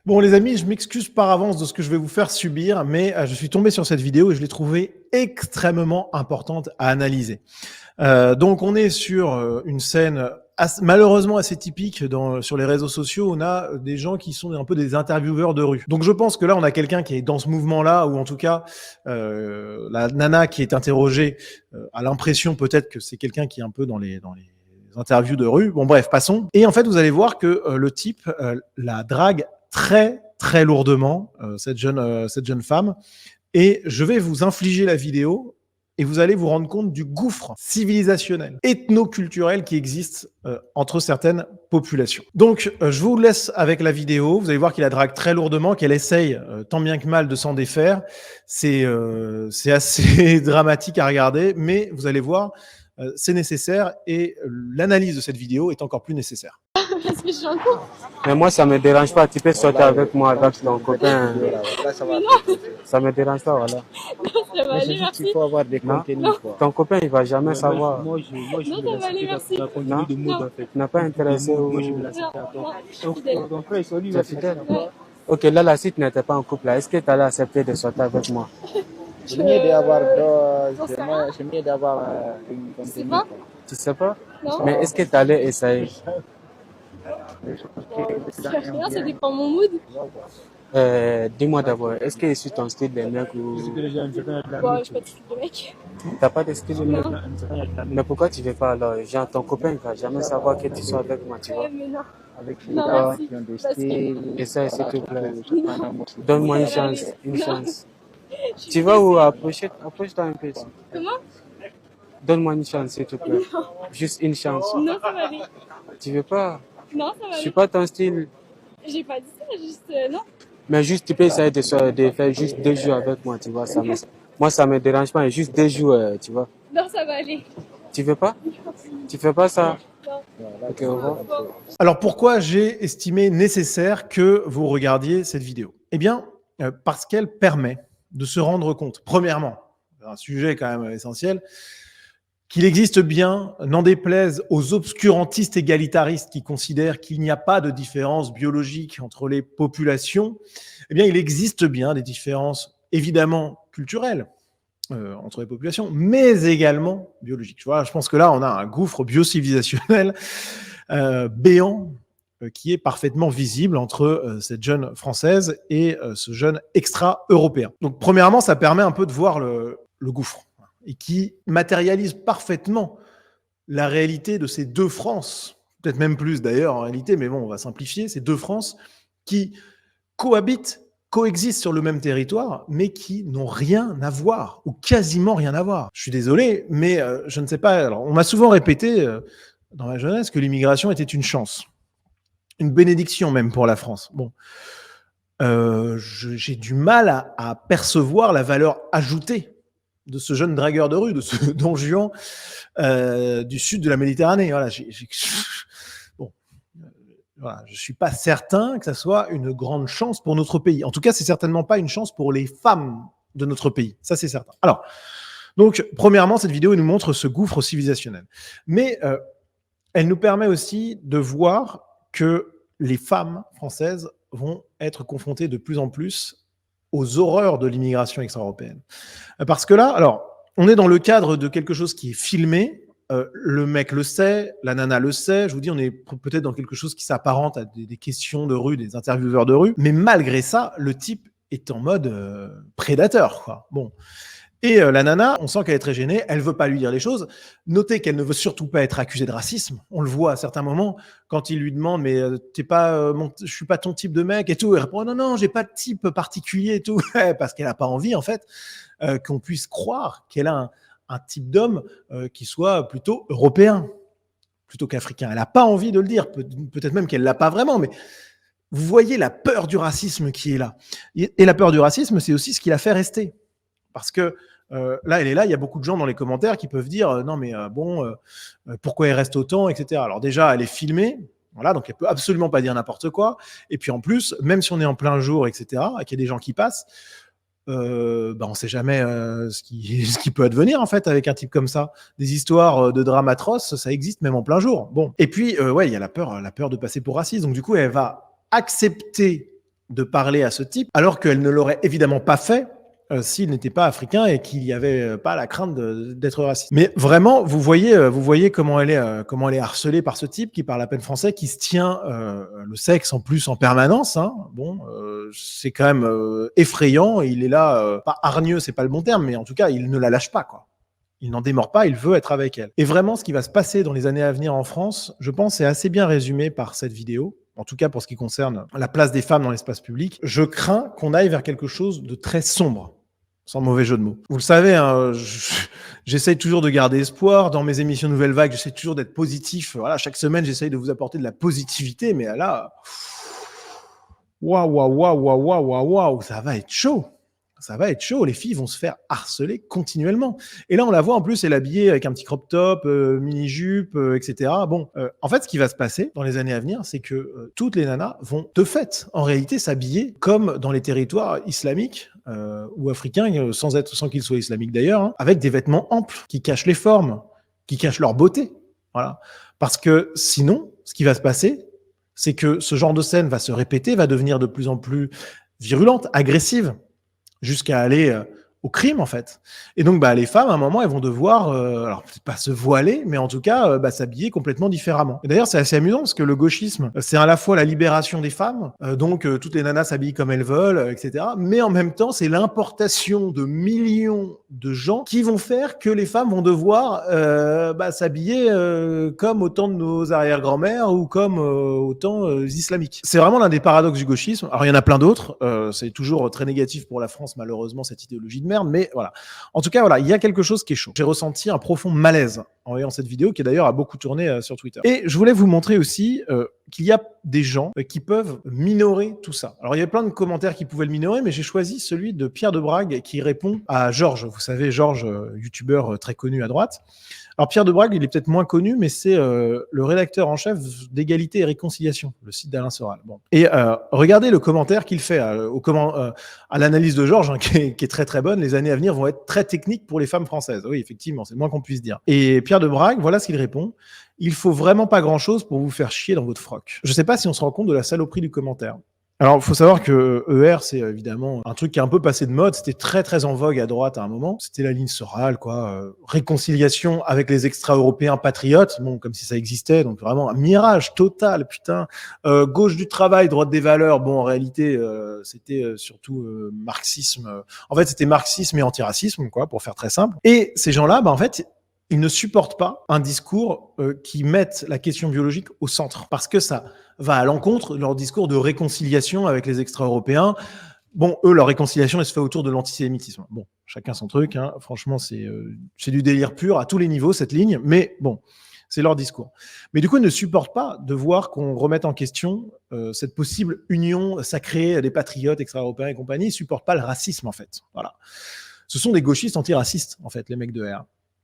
Bon les amis, je m'excuse par avance de ce que je vais vous faire subir, mais je suis tombé sur cette vidéo et je l'ai trouvée extrêmement importante à analyser. Donc on est sur une scène malheureusement assez typique sur les réseaux sociaux. On a des gens qui sont un peu des intervieweurs de rue. Donc je pense que là on a quelqu'un qui est dans ce mouvement-là, ou en tout cas la nana qui est interrogée a l'impression peut-être que c'est quelqu'un qui est un peu dans les interviews de rue. Bon bref, passons. Et en fait vous allez voir que le type la drague très très lourdement, cette jeune femme. Et je vais vous infliger la vidéo et vous allez vous rendre compte du gouffre civilisationnel, ethno-culturel qui existe entre certaines populations. Donc, je vous laisse avec la vidéo. Vous allez voir qu'il la drague très lourdement, qu'elle essaye tant bien que mal de s'en défaire. C'est assez dramatique à regarder, mais vous allez voir, c'est nécessaire et l'analyse de cette vidéo est encore plus nécessaire. Parce que je suis en cours. Mais moi, ça me dérange pas. Tu peux sortir avec moi, avec ton copain. Mais non, Ça me dérange pas, voilà. ça va aller, merci. Il faut avoir des Non. contenus, quoi. Ton copain, il va jamais savoir. Moi, je Non, ça va aller, merci. Non, de mots, en fait. tu n'as pas intéressé au... Moi, je vais la Non, non, je suis fidèle. Ton frère, il Tu es fidèle. Ouais. Ok, là, si tu n'étais pas en couple, là, est-ce que tu allais accepter de sortir avec moi? C'est mieux d'avoir J'en sais rien. c'est mieux d'avoir une Je sais contenue. pas. Tu sais pas? Non. Mais est-ce que tu allais essayer? Ça fait rien, ça dépend de mon mood. Dis-moi d'abord, est-ce que je suis ton style de mec ou... Bon, je suis pas de style de mec. T'as pas de style de mec? Non. Mais pourquoi tu veux pas alors? Genre, ton copain ne va jamais savoir que tu sois avec moi, tu vois? Ouais, mais non. Avec les Non, gars merci. qui ont des Parce que- styles. Essaye, s'il te plaît. Non. Donne-moi une Ça va chance, aller. une Non. chance. Je suis Tu vas où? désolée. Approche-toi un peu. Comment? Donne-moi une chance, s'il te plaît. Juste une chance. Non, ça va aller. Tu veux pas? Non, ça va Je suis aller. pas ton style. J'ai pas dit ça, juste non. Mais juste, tu peux essayer de faire juste 2 jours avec moi, tu vois. Moi, ça me dérange pas. Juste 2 jours, tu vois. Non, ça va aller. Tu veux pas? Tu fais pas ça? Non. Ok, au revoir. Alors pourquoi j'ai estimé nécessaire que vous regardiez cette vidéo? Eh bien, parce qu'elle permet de se rendre compte, premièrement, un sujet quand même essentiel, qu'il existe bien, n'en déplaise aux obscurantistes égalitaristes qui considèrent qu'il n'y a pas de différence biologique entre les populations, eh bien, il existe bien des différences évidemment culturelles entre les populations, mais également biologiques. Je pense que là, on a un gouffre biocivilisationnel béant qui est parfaitement visible entre cette jeune Française et ce jeune extra-européen. Donc, premièrement, ça permet un peu de voir le gouffre et qui matérialise parfaitement la réalité de ces deux France, peut-être même plus d'ailleurs en réalité, mais bon, on va simplifier, ces deux France qui coexistent sur le même territoire, mais qui n'ont rien à voir, ou quasiment rien à voir. Je suis désolé, mais je ne sais pas, alors, on m'a souvent répété dans ma jeunesse que l'immigration était une chance, une bénédiction même pour la France. Bon, j'ai du mal à percevoir la valeur ajoutée de ce jeune dragueur de rue, de ce Don Juan du sud de la Méditerranée. Voilà, bon, voilà, je suis pas certain que ça soit une grande chance pour notre pays. En tout cas, c'est certainement pas une chance pour les femmes de notre pays. Ça, c'est certain. Alors, donc, premièrement, cette vidéo elle nous montre ce gouffre civilisationnel. Mais elle nous permet aussi de voir que les femmes françaises vont être confrontées de plus en plus aux horreurs de l'immigration extra-européenne. Parce que là, alors, on est dans le cadre de quelque chose qui est filmé, le mec le sait, la nana le sait, je vous dis, on est peut-être dans quelque chose qui s'apparente à des questions de rue, des intervieweurs de rue, mais malgré ça, le type est en mode prédateur, quoi. Bon. Et la nana, on sent qu'elle est très gênée, elle veut pas lui dire les choses. Notez qu'elle ne veut surtout pas être accusée de racisme. On le voit à certains moments quand il lui demande mais t'es pas je suis pas ton type de mec et tout. Elle répond non, j'ai pas de type particulier et tout parce qu'elle a pas envie en fait qu'on puisse croire qu'elle a un type d'homme qui soit plutôt européen plutôt qu'africain. Elle a pas envie de le dire, peut-être même qu'elle l'a pas vraiment, mais vous voyez la peur du racisme qui est là. Et la peur du racisme, c'est aussi ce qui la fait rester. Parce que là, elle est là, il y a beaucoup de gens dans les commentaires qui peuvent dire non mais pourquoi elle reste autant, etc. Alors déjà, elle est filmée, voilà, donc elle peut absolument pas dire n'importe quoi. Et puis en plus, même si on est en plein jour, etc., et qu'il y a des gens qui passent, on sait jamais ce qui peut advenir en fait avec un type comme ça. Des histoires de drames atroces, ça existe même en plein jour. Bon, et puis ouais, il y a la peur de passer pour raciste. Donc du coup, elle va accepter de parler à ce type, alors qu'elle ne l'aurait évidemment pas fait s'il n'était pas africain et qu'il n'y avait pas la crainte d'être raciste. Mais vraiment, vous voyez comment elle est harcelée par ce type qui parle à peine français, qui se tient le sexe en plus en permanence. Hein. Bon, c'est quand même effrayant. Il est là, pas hargneux, c'est pas le bon terme, mais en tout cas, il ne la lâche pas, quoi. Il n'en démord pas, il veut être avec elle. Et vraiment, ce qui va se passer dans les années à venir en France, je pense, est assez bien résumé par cette vidéo. En tout cas, pour ce qui concerne la place des femmes dans l'espace public. Je crains qu'on aille vers quelque chose de très sombre. Sans mauvais jeu de mots. Vous le savez, hein, j'essaye toujours de garder espoir. Dans mes émissions Nouvelle Vague, j'essaie toujours d'être positif. Voilà, chaque semaine, j'essaye de vous apporter de la positivité. Mais là, waouh, ça va être chaud. Ça va être chaud. Les filles vont se faire harceler continuellement. Et là, on la voit en plus, elle est habillée avec un petit crop top, mini-jupe, etc. Bon, en fait, ce qui va se passer dans les années à venir, c'est que toutes les nanas vont, de fait, en réalité, s'habiller comme dans les territoires islamiques ou africains, sans qu'ils soient islamiques d'ailleurs, hein, avec des vêtements amples qui cachent les formes, qui cachent leur beauté. Voilà. Parce que sinon, ce qui va se passer, c'est que ce genre de scène va se répéter, va devenir de plus en plus virulente, agressive, jusqu'à aller au crime, en fait. Et donc, les femmes, à un moment, elles vont devoir, alors peut-être pas se voiler, mais en tout cas, s'habiller complètement différemment. Et d'ailleurs, c'est assez amusant, parce que le gauchisme, c'est à la fois la libération des femmes, donc toutes les nanas s'habillent comme elles veulent, etc., mais en même temps, c'est l'importation de millions de gens qui vont faire que les femmes vont devoir s'habiller comme au temps de nos arrière-grand-mères ou comme au temps islamiques. C'est vraiment l'un des paradoxes du gauchisme. Alors, il y en a plein d'autres. C'est toujours très négatif pour la France, malheureusement, cette idéologie de merde, mais voilà. En tout cas, voilà, il y a quelque chose qui est chaud. J'ai ressenti un profond malaise en voyant cette vidéo, qui d'ailleurs a beaucoup tourné sur Twitter. Et je voulais vous montrer aussi qu'il y a des gens qui peuvent minorer tout ça. Alors, il y a plein de commentaires qui pouvaient le minorer, mais j'ai choisi celui de Pierre de Brague qui répond à Georges. Vous savez, Georges, youtubeur très connu à droite. Alors, Pierre de Brague, il est peut-être moins connu, mais c'est le rédacteur en chef d'Égalité et Réconciliation, le site d'Alain Soral. Bon. Et regardez le commentaire qu'il fait à l'analyse de Georges, hein, qui est très très bonne. Les années à venir vont être très techniques pour les femmes françaises. Oui, effectivement, c'est le moins qu'on puisse dire. Et Pierre de Brague, voilà ce qu'il répond. Il faut vraiment pas grand-chose pour vous faire chier dans votre froc. Je sais pas si on se rend compte de la saloperie du commentaire. Alors, il faut savoir que ER, c'est évidemment un truc qui est un peu passé de mode. C'était très, très en vogue à droite à un moment. C'était la ligne Soral, quoi. Réconciliation avec les extra-européens patriotes. Bon, comme si ça existait. Donc, vraiment, un mirage total, putain. Gauche du travail, droite des valeurs. Bon, en réalité, c'était surtout marxisme. En fait, c'était marxisme et antiracisme, quoi, pour faire très simple. Et ces gens-là, en fait, ils ne supportent pas un discours qui mette la question biologique au centre. Parce que ça va à l'encontre de leur discours de réconciliation avec les extra-européens. Bon, eux, leur réconciliation, elle se fait autour de l'antisémitisme. Bon, chacun son truc, hein. Franchement, c'est du délire pur à tous les niveaux, cette ligne, mais bon, c'est leur discours. Mais du coup, ils ne supportent pas de voir qu'on remette en question cette possible union sacrée des patriotes extra-européens et compagnie. Ils ne supportent pas le racisme, en fait. Voilà. Ce sont des gauchistes antiracistes, en fait, les mecs de R.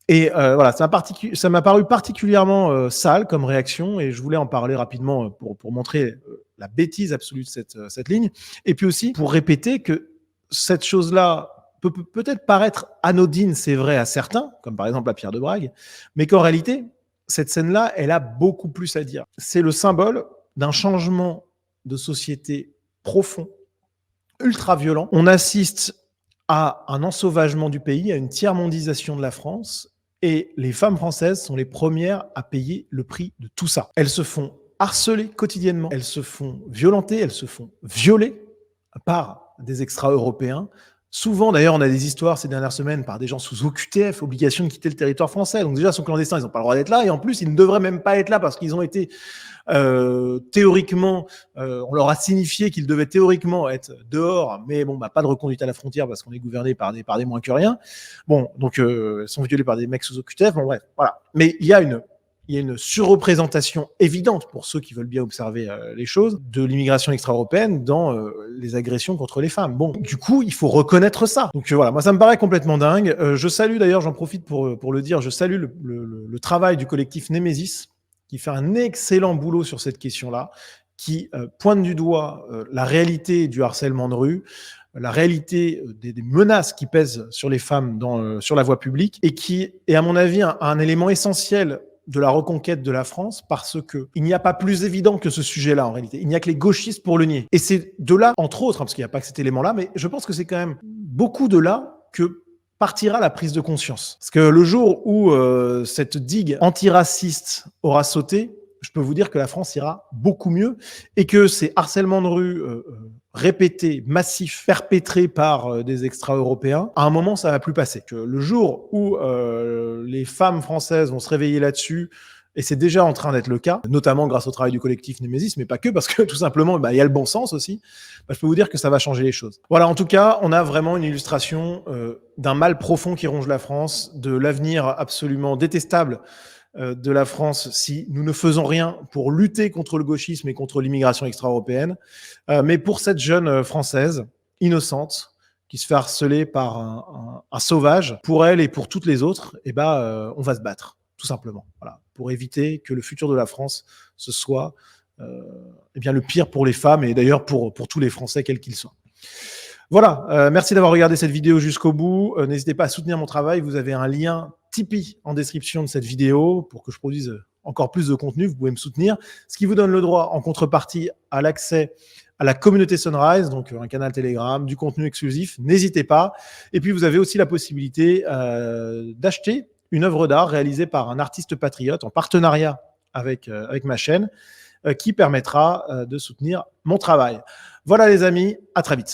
Et voilà, ça m'a paru particulièrement sale comme réaction, et je voulais en parler rapidement pour montrer la bêtise absolue de cette ligne, et puis aussi pour répéter que cette chose-là peut peut-être paraître anodine, c'est vrai à certains, comme par exemple à Pierre de Brague, mais qu'en réalité, cette scène-là, elle a beaucoup plus à dire. C'est le symbole d'un changement de société profond, ultra violent. On assiste à un ensauvagement du pays, à une tiers-mondisation de la France, et les femmes françaises sont les premières à payer le prix de tout ça. Elles se font harceler quotidiennement, elles se font violenter, elles se font violer par des extra-européens. Souvent, d'ailleurs, on a des histoires ces dernières semaines par des gens sous OQTF, obligation de quitter le territoire français. Donc déjà, ils sont clandestins, ils n'ont pas le droit d'être là, et en plus, ils ne devraient même pas être là parce qu'ils ont été théoriquement, on leur a signifié qu'ils devaient théoriquement être dehors, mais bon, pas de reconduite à la frontière parce qu'on est gouverné par des moins que rien. Bon, donc ils sont violés par des mecs sous OQTF. Bon, bref, voilà. Mais il y a une surreprésentation évidente, pour ceux qui veulent bien observer les choses, de l'immigration extra-européenne dans les agressions contre les femmes. Bon, du coup, il faut reconnaître ça. Donc voilà, moi ça me paraît complètement dingue. Je salue d'ailleurs, j'en profite pour le dire, je salue le travail du collectif Némésis, qui fait un excellent boulot sur cette question-là, qui pointe du doigt la réalité du harcèlement de rue, la réalité des menaces qui pèsent sur les femmes sur la voie publique, et qui est à mon avis un élément essentiel de la reconquête de la France parce que il n'y a pas plus évident que ce sujet-là en réalité. Il n'y a que les gauchistes pour le nier. Et c'est de là, entre autres, parce qu'il n'y a pas que cet élément-là, mais je pense que c'est quand même beaucoup de là que partira la prise de conscience. Parce que le jour où cette digue antiraciste aura sauté, je peux vous dire que la France ira beaucoup mieux et que ces harcèlements de rue répétés, massifs, perpétrés par des extra-européens, à un moment, ça va plus passer. Que le jour où les femmes françaises vont se réveiller là-dessus, et c'est déjà en train d'être le cas, notamment grâce au travail du collectif Némésis, mais pas que, parce que tout simplement, il y a le bon sens aussi. Je peux vous dire que ça va changer les choses. Voilà, en tout cas, on a vraiment une illustration d'un mal profond qui ronge la France, de l'avenir absolument détestable de la France si nous ne faisons rien pour lutter contre le gauchisme et contre l'immigration extra-européenne. Mais pour cette jeune Française, innocente, qui se fait harceler par un sauvage, pour elle et pour toutes les autres, on va se battre, tout simplement. Voilà, pour éviter que le futur de la France, ce soit le pire pour les femmes et d'ailleurs pour tous les Français, quels qu'ils soient. Voilà, merci d'avoir regardé cette vidéo jusqu'au bout. N'hésitez pas à soutenir mon travail. Vous avez un lien Tipeee en description de cette vidéo pour que je produise encore plus de contenu. Vous pouvez me soutenir, ce qui vous donne le droit en contrepartie à l'accès à la communauté Sunrise, donc un canal Telegram, du contenu exclusif. N'hésitez pas. Et puis, vous avez aussi la possibilité d'acheter une œuvre d'art réalisée par un artiste patriote en partenariat avec ma chaîne qui permettra de soutenir mon travail. Voilà les amis, à très vite.